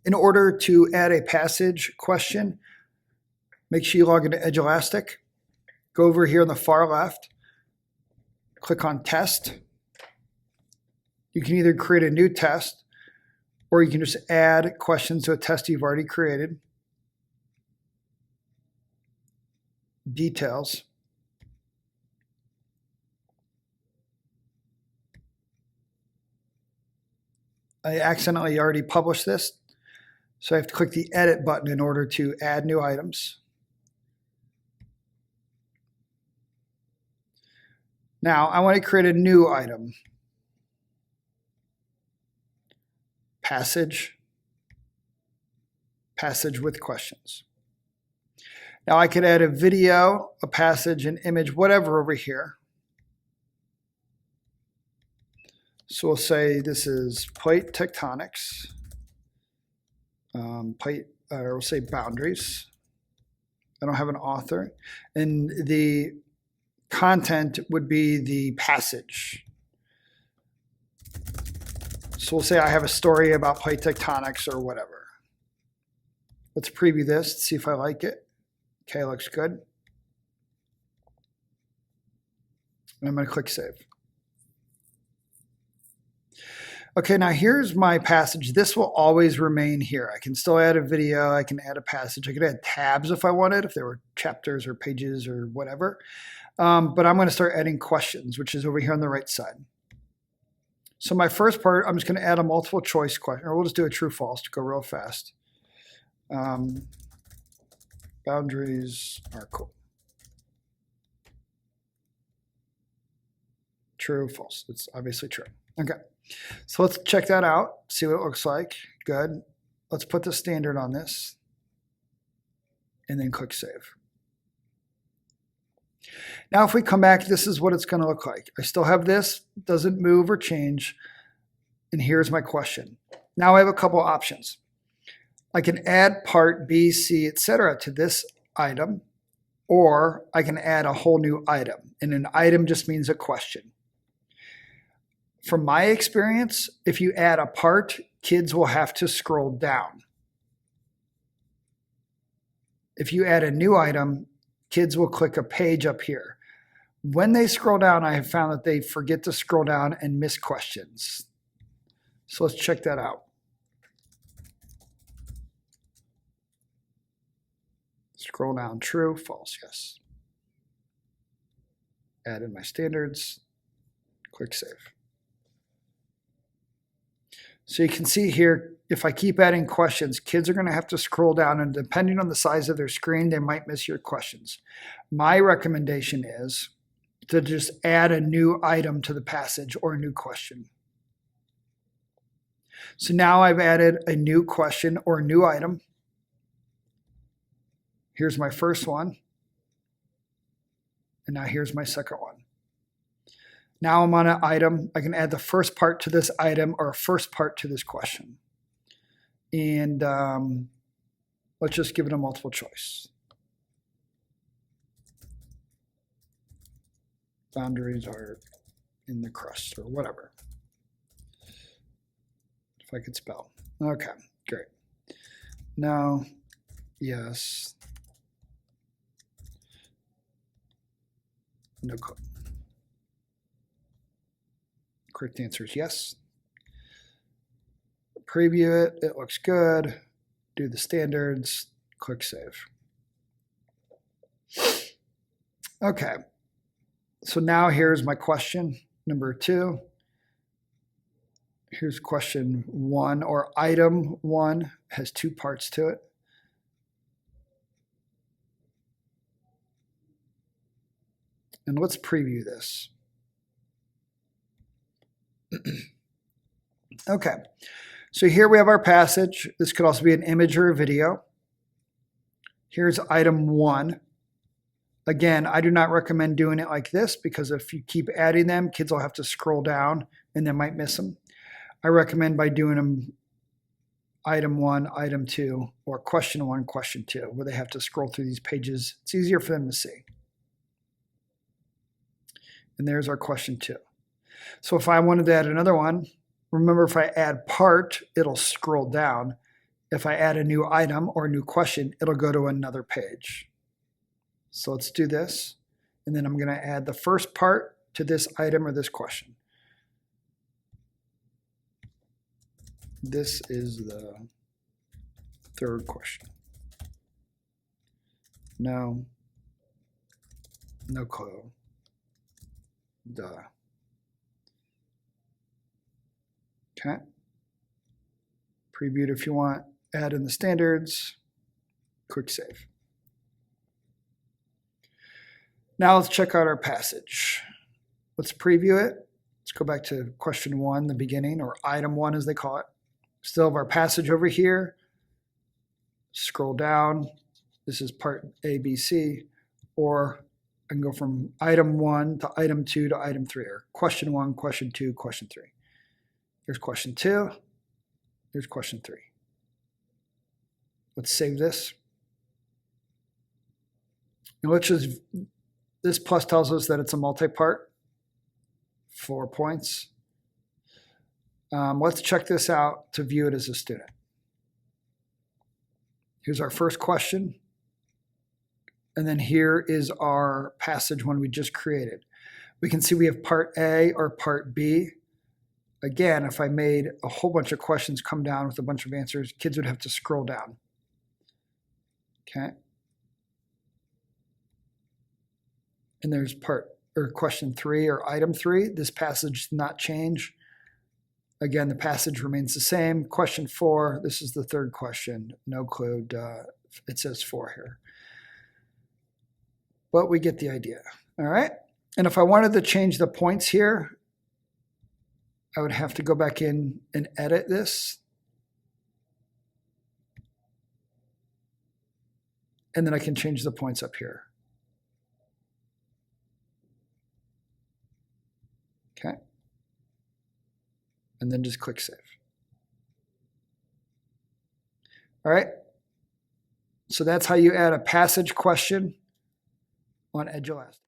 In order to add a passage question, make sure you log into Edulastic. Go over here on the far left, click on test. You can either create a new test or you can just add questions to a test you've already created. Details. I accidentally already published this, so I have to click the edit button in order to add new items. Now I want to create a new item. Passage with questions. Now I could add a video, a passage, an image, whatever over here. So we'll say this is plate tectonics, or we'll say boundaries. I don't have an author. And the content would be the passage. So we'll say I have a story about plate tectonics or whatever. Let's preview this, see if I like it. Okay, looks good. And I'm going to click save. Okay, now here's my passage. This will always remain here. I can still add a video. I can add a passage. I could add tabs if I wanted, if there were chapters or pages or whatever. But I'm going to start adding questions, which is over here on the right side. So my first part, I'm just going to add a multiple choice question, or we'll just do a true false to go real fast. Boundaries are cool. True, false. It's obviously true. Okay. So let's check that out, see what it looks like. Good. Let's put the standard on this and then click save. Now if we come back, this is what it's going to look like. I still have this, doesn't move or change. And here's my question. Now I have a couple options. I can add part B, C, etc. to this item, or I can add a whole new item. And an item just means a question. From my experience, if you add a part, kids will have to scroll down. If you add a new item, kids will click a page up here. When they scroll down, I have found that they forget to scroll down and miss questions. So let's check that out. Scroll down, true, false, yes. Add in my standards, click save. So you can see here, if I keep adding questions, kids are going to have to scroll down, and depending on the size of their screen, they might miss your questions. My recommendation is to just add a new item to the passage or a new question. So now I've added a new question or a new item. Here's my first one. And now here's my second one. Now I'm on an item. I can add the first part to this item or a first part to this question. And let's just give it a multiple choice. Boundaries are in the crust or whatever. If I could spell. Okay, great. No, yes, no code. Correct answer is yes. Preview it, it looks good. Do the standards, click save. Okay, so now here's my question number 2. Here's question 1, or item 1 has 2 parts to it. And let's preview this. Okay, so here we have our passage. This could also be an image or a video. Here's item 1. Again, I do not recommend doing it like this because if you keep adding them, kids will have to scroll down and they might miss them. I recommend by doing them item 1, item 2, or question 1, question 2, where they have to scroll through these pages. It's easier for them to see. And there's our question 2. So if I wanted to add another one, remember if I add part, it'll scroll down. if I add a new item or a new question, it'll go to another page. So let's do this. And then I'm going to add the first part to this item or this question. This is the third question. No clue. Duh. Okay. Preview it if you want. Add in the standards. Quick save. Now let's check out our passage. Let's preview it. Let's go back to question 1, the beginning, or item 1 as they call it. Still have our passage over here. Scroll down. This is part A, B, C. Or I can go from item 1 to item 2 to item 3, or question 1, question 2, question 3. Here's question 2. Here's question 3. Let's save this. And let's just, this plus tells us that it's a multi-part, 4 points. Let's check this out to view it as a student. Here's our first question. And then here is our passage one we just created. We can see we have part A or part B. Again, if I made a whole bunch of questions come down with a bunch of answers, kids would have to scroll down. Okay. And there's question 3 or item 3. This passage did not change. Again, the passage remains the same. Question 4, this is the third question. No clue, duh. It says 4 here. But we get the idea, all right? And if I wanted to change the points here, I would have to go back in and edit this. And then I can change the points up here. Okay. And then just click save. All right. So that's how you add a passage question on Edulastic.